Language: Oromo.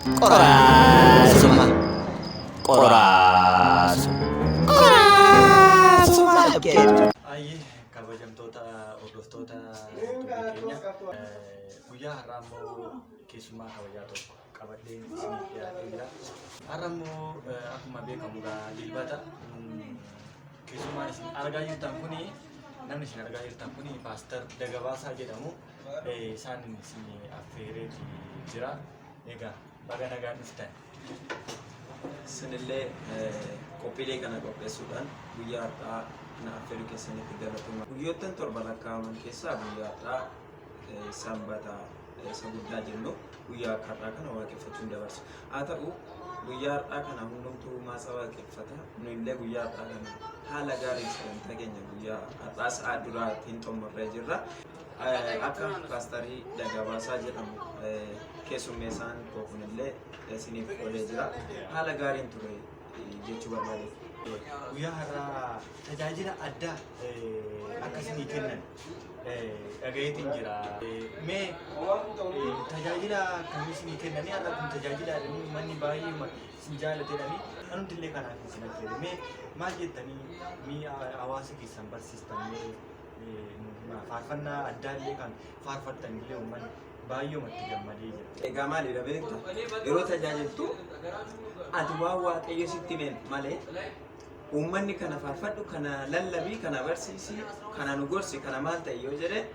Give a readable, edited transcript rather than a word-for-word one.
Qoraasuma. Qoraasuma. Qoraasuma jedhu. Ayyee kabajamtoota hordoftoota keenya guyyaa har'aa immoo keessummaa kabajaa tokko qabadhee isiniif dhiyaatee jira. Har'a immoo akkuma beekamu dilbata keessummaan isin argaa jirtan kuni namni isin argaa jirtan kuni Paaster Dagabaasaa jedhamu. Isaan isin affeeree jira. Egaa baga nagaan dhuftan. Isinillee qophiilee kana qopheessuudhaan guyyaa har'aa kana affeeruu keessanitti galatoomaa. Guyyoottan torba lakkaa'aman keessaa guyyaa har'aa sanbata isa guddaa jennu guyyaa har'aa kana waaqeffachuun dabarsu. Haa ta'u guyyaa har'aa kana hundumtuu maasaa waaqeffata. Nuyillee guyyaa har'aa kana haala gaariin sagantaa keenya guyyaa har'aa sa'a duraatiin xumurree jirra. Akka Paasterii Dagabaasaa jedhamu keessummeessaan koo kunillee isiniif olee jira. Haala gaariin ture jechuu barbaade. Guyyaa har'aa tajaajila addaa akkasii kennan dhagayeetiin jira. Mee tajaajila akkamii isinii kennanii har'a kun tajaajila manni baay'ee isin jaalatedhanii anumti illee kanaaf isin affeere. Mee maal jettanii mi'a hawaasa keessan barsiistan faarfannaa addaa illee kan faarfattan illee uummanni baay'eematti gammadee jira. Egaa maalidha beektu? Yeroo tajaajiltu ati waan waaqayyo sitti hime malee uummanni kana faarfadhu, kana lallabii, kana barsiisi, kana nu gorsi, kana maal ta'e yoo jedhe